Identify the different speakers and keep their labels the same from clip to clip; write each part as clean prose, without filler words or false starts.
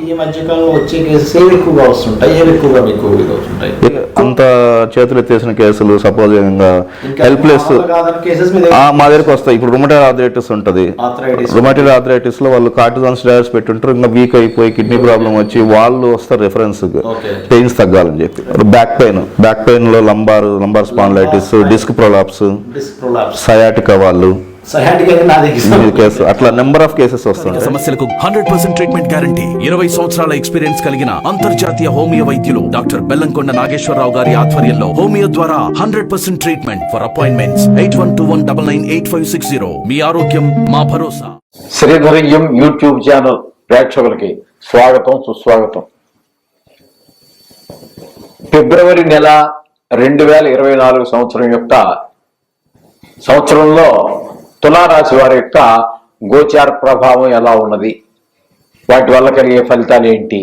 Speaker 1: ఈ మధ్యకాలంలో వచ్చే కేసెస్ ఏవి ఎక్కువగా వస్తుంటాయి, ఏవి ఎక్కువగా మీకు వస్తుంటాయి?
Speaker 2: అంత చేతులు ఎత్తేసిన కేసులు, సపోజ్ హెల్ప్లెస్ మా దగ్గరికి వస్తాయి. ఇప్పుడు రుమటైడ్ ఆర్థరైటిస్ ఉంటుంది. రుమటైడ్ ఆర్థరైటిస్ లో వాళ్ళు కార్టిజాన్ స్టెరాయిడ్స్ పెట్టుంటారు, ఇంకా వీక్ అయిపోయి కిడ్నీ ప్రాబ్లం వచ్చి వాళ్ళు వస్తారు రెఫరెన్స్ పెయిన్స్ తగ్గాలని చెప్పి. బ్యాక్ పెయిన్ లో lumbar spondylitis, disc prolapse, sciatica వాళ్ళు అట్లా నెంబర్ ఆఫ్ కేసెస్ వస్తాయి.
Speaker 3: సమస్యలకు 100% ట్రీట్మెంట్ గ్యారంటీ. 20 సంవత్సరాల ఎక్స్పీరియన్స్ కలిగిన అంతర్జాతీయ హోమియో వైద్యులు డాక్టర్ బెల్లంకొండ నాగేశ్వరరావు గారి ఆధ్వర్యంలో హోమియో ద్వారా 100% ట్రీట్మెంట్. For appointments 8121998560. మీ ఆరోగ్యం మా భరోసా.
Speaker 4: శ్రీధర్యం యూట్యూబ్ ఛానల్ ప్రేక్షకులకి స్వాగతం, సుస్వాగతం. ఫిబ్రవరి నెల 2024 సంవత్సరంలో తులారాశి వారి యొక్క గోచార ప్రభావం ఎలా ఉన్నది, వాటి వల్ల కలిగే ఫలితాలు ఏంటి,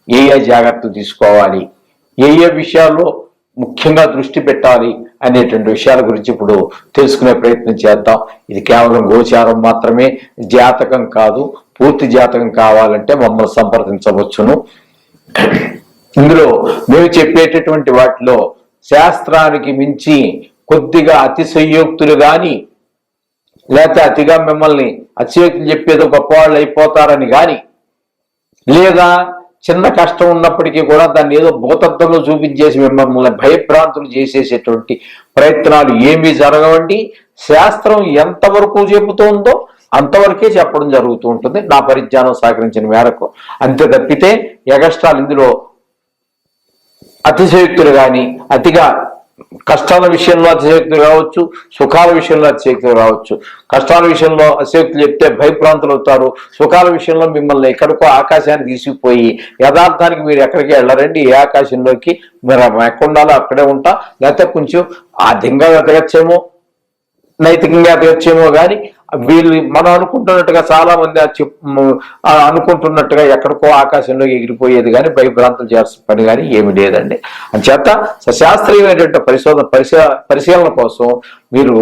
Speaker 4: ఏ జాగ్రత్తలు తీసుకోవాలి, ఏ విషయాల్లో ముఖ్యంగా దృష్టి పెట్టాలి అనేటువంటి విషయాల గురించి ఇప్పుడు తెలుసుకునే ప్రయత్నం చేద్దాం. ఇది కేవలం గోచారం మాత్రమే, జాతకం కాదు. పూర్తి జాతకం కావాలంటే మమ్మల్ని సంప్రదించవచ్చును. ఇందులో మేము చెప్పేటటువంటి వాటిలో శాస్త్రానికి మించి కొద్దిగా అతిశయోక్తులు కానీ, లేకపోతే అతిగా మిమ్మల్ని అతిశయోక్తులు చెప్పేదో గొప్పవాళ్ళు అయిపోతారని కానీ, లేదా చిన్న కష్టం ఉన్నప్పటికీ కూడా దాన్ని ఏదో భూతత్వంలో చూపించేసి మిమ్మల్ని భయభ్రాంతులు చేసేసేటువంటి ప్రయత్నాలు ఏమీ జరగవండి. శాస్త్రం ఎంతవరకు చెబుతోందో అంతవరకే చెప్పడం జరుగుతూ ఉంటుంది, నా పరిజ్ఞానం సహకరించిన మేరకు. అంతే తప్పితే ఎగస్ట్రాలు ఇందులో అతిశయోక్తులు కానీ, అతిగా కష్టాల విషయంలో అతిశయోక్తులు కావచ్చు, సుఖాల విషయంలో అతిశయోక్తులు కావచ్చు. కష్టాల విషయంలో అతిశయోక్తులు చెప్తే భయభ్రాంతులు అవుతారు, సుఖాల విషయంలో మిమ్మల్ని ఎక్కడికో ఆకాశానికి తీసుకుపోయి యథార్థానికి మీరు ఎక్కడికి వెళ్ళరండి. ఏ ఆకాశంలోకి మీరు ఎక్కడుండాలో అక్కడే ఉంటా, లేకపోతే కొంచెం ఆర్థికంగా ఎదగచ్చేమో, నైతికంగా ఎదగచ్చేమో, కానీ వీళ్ళు మనం అనుకుంటున్నట్టుగా చాలా మంది అనుకుంటున్నట్టుగా ఎక్కడికో ఆకాశంలో ఎగిరిపోయేది కానీ భయభ్రాంతులు చేయాల్సిన పని కానీ ఏమి లేదండి. అంచేత సశాస్త్రీయమైనటువంటి పరిశీలన కోసం మీరు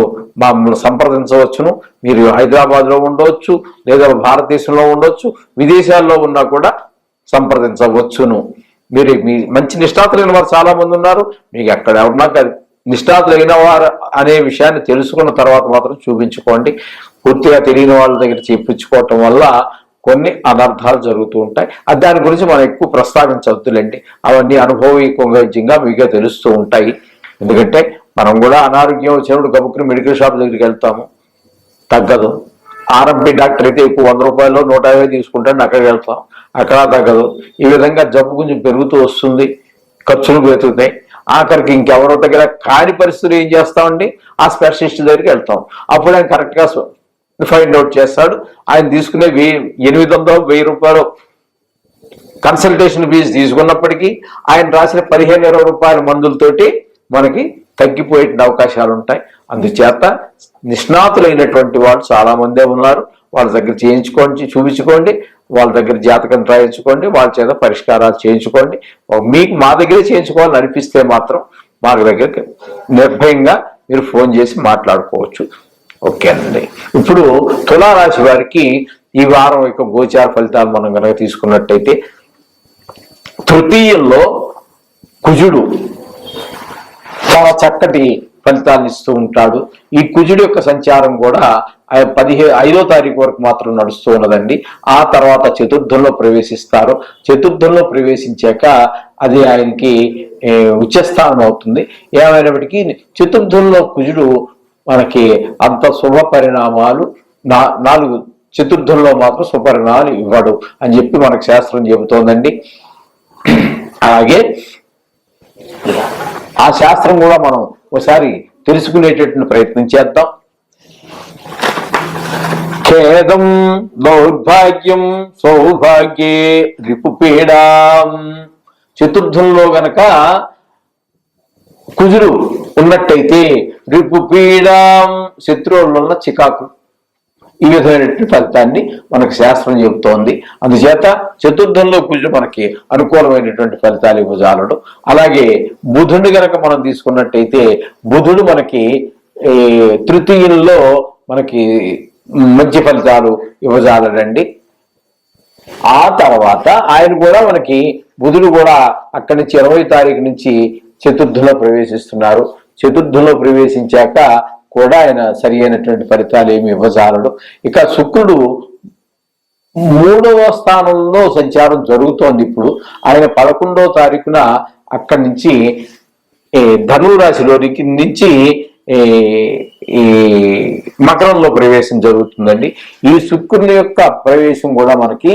Speaker 4: మమ్మల్ని సంప్రదించవచ్చును. మీరు హైదరాబాద్లో ఉండవచ్చు, లేదా భారతదేశంలో ఉండొచ్చు, విదేశాల్లో ఉన్నా కూడా సంప్రదించవచ్చును. మీరు మీ మంచి నిష్ణాతులైన వారు చాలా మంది ఉన్నారు. మీకు ఎక్కడ ఎవరున్నా నిష్ణాతులైన వారు అనే విషయాన్ని తెలుసుకున్న తర్వాత మాత్రం చూపించుకోండి. పూర్తిగా తెలియని వాళ్ళ దగ్గర చెప్పించుకోవటం వల్ల కొన్ని అనర్థాలు జరుగుతూ ఉంటాయి. దాని గురించి మనం ఎక్కువ ప్రస్తావించవద్దులేండి. అవన్నీ అనుభవీకంగా మీకే తెలుస్తూ ఉంటాయి. ఎందుకంటే మనం కూడా అనారోగ్యం వచ్చినప్పుడు గబుక్కుని మెడికల్ షాప్ దగ్గరికి వెళ్తాము, తగ్గదు. ఆర్ఎంపీ డాక్టర్ అయితే ఎక్కువ 100 రూపాయలు 150 తీసుకుంటాడు, అక్కడికి వెళ్తాం, అక్కడ తగ్గదు. ఈ విధంగా జబ్బు కొంచెం పెరుగుతూ వస్తుంది, ఖర్చులు పెరుగుతాయి. ఆఖరికి ఇంకెవరో దగ్గర కాని పరిస్థితులు ఏం చేస్తామండి, ఆ స్పెషలిస్ట్ దగ్గరికి వెళ్తాం. అప్పుడు ఆయన కరెక్ట్గా ఫైండ్ అవుట్ చేస్తాడు. ఆయన తీసుకునే 800-1000 రూపాయలు కన్సల్టేషన్ ఫీజు తీసుకున్నప్పటికీ ఆయన రాసిన 15-20 రూపాయల మందులతోటి మనకి తగ్గిపోయే అవకాశాలు ఉంటాయి. అందుచేత నిష్ణాతులైనటువంటి వాళ్ళు చాలా మందే ఉన్నారు. వాళ్ళ దగ్గర చూపించుకోండి, వాళ్ళ దగ్గర జాతకం రాయించుకోండి, వాళ్ళ చేత పరిష్కారాలు చేయించుకోండి. మీకు మా దగ్గరే చేయించుకోవాలని అనిపిస్తే మాత్రం మా దగ్గర నిర్భయంగా మీరు ఫోన్ చేసి మాట్లాడుకోవచ్చు. ఓకేనండి. ఇప్పుడు తులారాశి వారికి ఈ వారం యొక్క గోచార ఫలితాలు మనం కనుక తీసుకున్నట్టయితే, తృతీయంలో కుజుడు చాలా చక్కటి ఫలితాలను ఇస్తూ ఉంటాడు. ఈ కుజుడు యొక్క సంచారం కూడా 15వ తారీఖు వరకు మాత్రం నడుస్తూ ఉన్నదండి. ఆ తర్వాత చతుర్థంలో ప్రవేశిస్తారు. చతుర్థంలో ప్రవేశించాక అది ఆయనకి ఉచ్చస్థానం అవుతుంది. ఏమైనప్పటికీ చతుర్థంలో కుజుడు మనకి అంత శుభ పరిణామాలు 4 చతుర్థంలో మాత్రం శుభపరిణామాలు ఇవ్వడు అని చెప్పి మనకు శాస్త్రం చెబుతోందండి. అలాగే ఆ శాస్త్రం కూడా మనం ఒకసారి తెలుసుకునేటటువంటి ప్రయత్నం చేద్దాం. ఖేదం దౌర్భాగ్యం సౌభాగ్యే రిపుపీడాం. చతుర్థంలో గనక కుజుడు ఉన్నట్టయితే రిపుపీడాం, శత్రువుల్లో ఉన్న చికాకు, ఈ విధమైనటువంటి ఫలితాన్ని మనకు శాస్త్రం చెబుతోంది. అందుచేత చతుర్థంలో కుజుడు మనకి అనుకూలమైనటువంటి ఫలితాలు ఇవ్వజాలడు. అలాగే బుధుడు గనక మనం తీసుకున్నట్టయితే బుధుడు మనకి తృతీయంలో మనకి మంచి ఫలితాలు ఇవ్వజాలడండి. ఆ తర్వాత ఆయన కూడా మనకి బుధుడు కూడా అక్కడి నుంచి 20వ తారీఖు నుంచి చతుర్థంలో ప్రవేశిస్తున్నారు. చతుర్థంలో ప్రవేశించాక కూడా ఆయన సరి అయినటువంటి ఫలితాలు ఏమి ఇవ్వజాలడు. ఇక శుక్రుడు 3వ స్థానంలో సంచారం జరుగుతోంది. ఇప్పుడు ఆయన 11వ తారీఖున అక్కడి నుంచి ధనురాశిలోనికి నుంచి ఈ మకరంలో ప్రవేశం జరుగుతుందండి. ఈ శుక్రుని యొక్క ప్రవేశం కూడా మనకి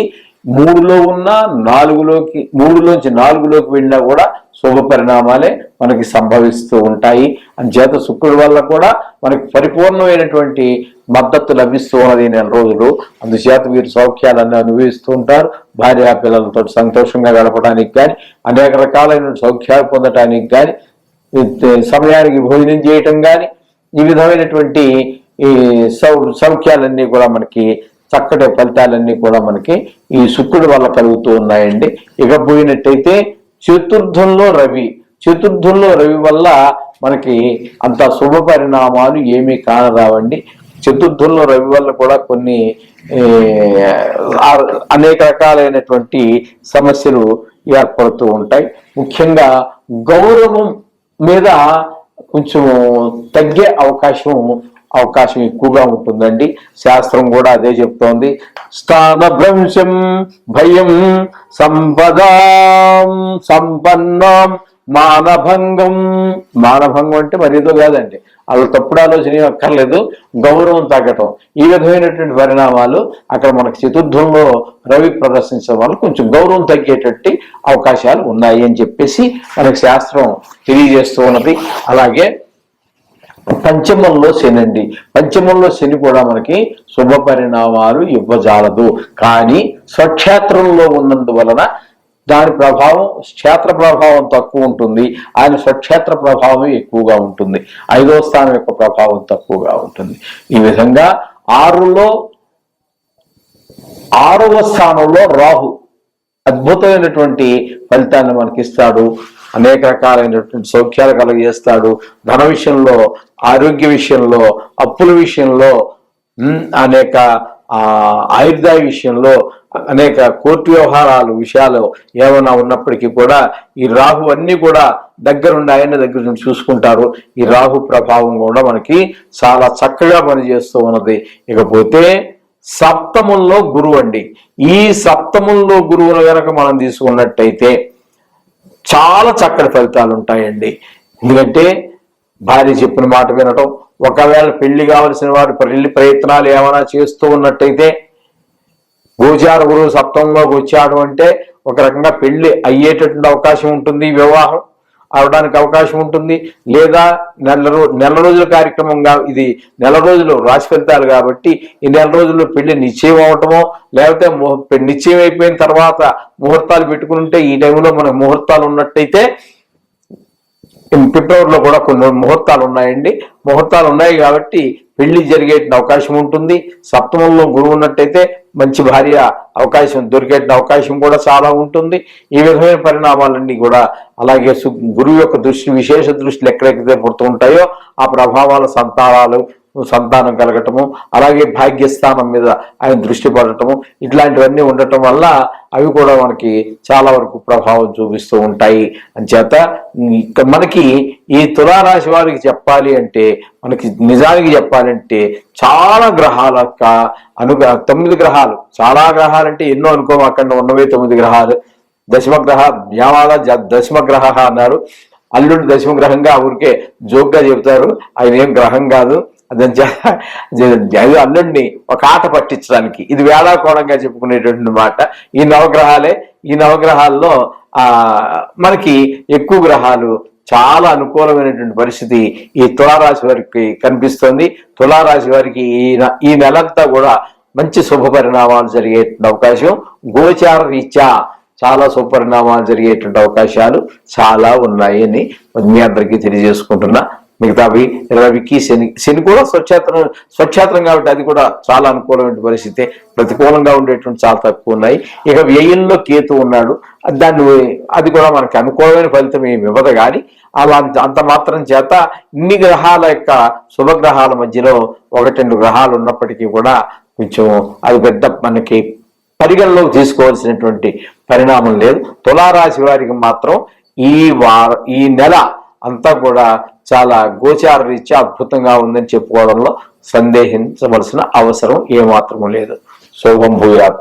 Speaker 4: 3లో ఉన్న 3లోంచి 4లోకి వెళ్ళినా కూడా శుభ పరిణామాలే మనకి సంభవిస్తూ ఉంటాయి. అంచేత శుక్రుడి వల్ల కూడా మనకి పరిపూర్ణమైనటువంటి మద్దతు లభిస్తూ ఉన్నది 4 రోజులు. అందుచేత వీరు సౌఖ్యాలన్నీ అనుభవిస్తూ ఉంటారు. భార్యా పిల్లలతో సంతోషంగా గడపడానికి కానీ, అనేక రకాలైన సౌఖ్యాలు పొందటానికి కానీ, సమయానికి భోజనం చేయటం కానీ, ఈ విధమైనటువంటి ఈ సౌఖ్యాలన్నీ కూడా మనకి చక్కటి ఫలితాలన్నీ కూడా మనకి ఈ శుక్రుడి వల్ల కలుగుతూ ఉన్నాయండి. ఇక పోయినట్టయితే చతుర్థంలో రవి వల్ల మనకి అంత శుభ పరిణామాలు ఏమీ కానరావండి. చతుర్థంలో రవి వల్ల కూడా కొన్ని అనేక రకాలైనటువంటి సమస్యలు ఏర్పడుతూ ఉంటాయి. ముఖ్యంగా గౌరవం మీద కొంచెం తగ్గే అవకాశం ఎక్కువగా ఉంటుందండి. శాస్త్రం కూడా అదే చెప్తోంది. స్థానభ్రంశం భయం సంపన్నం మానభంగం అంటే మరేదో కాదండి, అలా తప్పుడు ఆలోచన అక్కర్లేదు. గౌరవం తగ్గటం, ఈ విధమైనటువంటి పరిణామాలు అక్కడ మనకి చతుర్థంలో రవి ప్రదర్శించడం వల్ల కొంచెం గౌరవం తగ్గేటట్టు అవకాశాలు ఉన్నాయి అని చెప్పేసి మనకి శాస్త్రం తెలియజేస్తూ ఉన్నది. అలాగే పంచమంలో శని కూడా మనకి శుభ పరిణామాలు ఇవ్వజాలదు. కానీ స్వక్షేత్రంలో ఉన్నందువలన దాని ప్రభావం, క్షేత్ర ప్రభావం తక్కువ ఉంటుంది. ఆయన స్వక్షేత్ర ప్రభావం ఎక్కువగా ఉంటుంది. 5వ స్థానం యొక్క ప్రభావం తక్కువగా ఉంటుంది. ఈ విధంగా 6వ స్థానంలో రాహు అద్భుతమైనటువంటి ఫలితాన్ని మనకిస్తాడు. అనేక రకాలైనటువంటి సౌఖ్యాలు కలుగజేస్తాడు. ధన విషయంలో, ఆరోగ్య విషయంలో, అప్పుల విషయంలో, అనేక ఆయుర్దాయ విషయంలో, అనేక కోర్టు విషయాలు ఏమైనా ఉన్నప్పటికీ కూడా ఈ రాహు అన్ని కూడా ఆయన దగ్గర నుంచి చూసుకుంటారు. ఈ రాహు ప్రభావం కూడా మనకి చాలా చక్కగా పనిచేస్తూ ఉన్నది. ఇకపోతే సప్తమంలో గురువు అండి. ఈ సప్తమంలో గురువును కనుక మనం తీసుకున్నట్టయితే చాలా చక్కటి ఫలితాలు ఉంటాయండి. ఎందుకంటే భార్య చెప్పిన మాట వినటం, ఒకవేళ పెళ్లి కావలసిన వాడు పెళ్లి ప్రయత్నాలు ఏమైనా చేస్తూ ఉన్నట్టయితే గోచార గురువు సప్తంలోకి వచ్చాడు అంటే ఒక రకంగా పెళ్లి అయ్యేటటువంటి అవకాశం ఉంటుంది, వివాహం అవడానికి అవకాశం ఉంటుంది. లేదా నెల రోజుల కార్యక్రమంగా, ఇది నెల రోజులు రాశి ఫలితాలు కాబట్టి ఈ నెల రోజుల్లో పెళ్లి నిశ్చయం అవటమో, లేకపోతే నిశ్చయం అయిపోయిన తర్వాత ముహూర్తాలు పెట్టుకుంటే ఈ టైంలో మనకు ముహూర్తాలు ఉన్నట్టయితే ఫిబ్రవరిలో కూడా కొన్ని ముహూర్తాలు ఉన్నాయి కాబట్టి పెళ్లి జరిగే అవకాశం ఉంటుంది. సప్తమంలో గురువు ఉన్నట్టయితే మంచి భార్య అవకాశం దొరికే అవకాశం కూడా చాలా ఉంటుంది. ఈ విధమైన పరిణామాలన్నీ కూడా అలాగే గురువు యొక్క విశేష దృష్టిలు ఎక్కడెక్కడైతే పుడుతూ ఉంటాయో ఆ ప్రభావాల సంతానం కలగటము, అలాగే భాగ్యస్థానం మీద ఆయన దృష్టి పడటము, ఇట్లాంటివన్నీ ఉండటం వల్ల అవి కూడా మనకి చాలా వరకు ప్రభావం చూపిస్తూ ఉంటాయి. అంచేత మనకి ఈ తులారాశి వారికి నిజానికి చెప్పాలంటే చాలా గ్రహాల యొక్క 9 గ్రహాలు, చాలా గ్రహాలు అంటే ఎన్నో అనుకోమాకండి, ఉన్నవే 9 గ్రహాలు. దశమ గ్రహ అన్నారు. అల్లుడు దశమ గ్రహంగా ఊరికే జోక్గా చెబుతారు, ఆయన ఏం గ్రహం కాదు. అల్లుడిని ఒక ఆట పట్టించడానికి ఇది వేళాకోళంగా చెప్పుకునేటువంటి మాట. ఈ నవగ్రహాల్లో మనకి ఎక్కువ గ్రహాలు చాలా అనుకూలమైనటువంటి పరిస్థితి ఈ తులారాశి వారికి కనిపిస్తుంది. తులారాశి వారికి ఈ నెలంతా కూడా మంచి శుభ పరిణామాలు జరిగేటువంటి అవకాశం, గోచార రీత్యా చాలా శుభ పరిణామాలు జరిగేటువంటి అవకాశాలు చాలా ఉన్నాయని మీ అందరికీ తెలియజేసుకుంటున్నా. మిగతావి రవికి శని కూడా స్వక్షేత్రం కాబట్టి అది కూడా చాలా అనుకూలమైన పరిస్థితి. ప్రతికూలంగా ఉండేటువంటి చాలా తక్కువ ఉన్నాయి. ఇక వ్యయంలో కేతు ఉన్నాడు, అది కూడా మనకి అనుకూలమైన ఫలితం ఏమి ఇవ్వదు. కానీ అలా అంత మాత్రం చేత ఇన్ని గ్రహాల యొక్క శుభగ్రహాల మధ్యలో 1-2 గ్రహాలు ఉన్నప్పటికీ కూడా కొంచెం అది పెద్ద మనకి పరిగణలోకి తీసుకోవాల్సినటువంటి పరిణామం లేదు. తులారాశి వారికి మాత్రం ఈ నెల అంతా కూడా చాలా గోచార రీత్యా అద్భుతంగా ఉందని చెప్పుకోవడంలో సందేహించవలసిన అవసరం ఏమాత్రం లేదు. శుభం భూయాత్.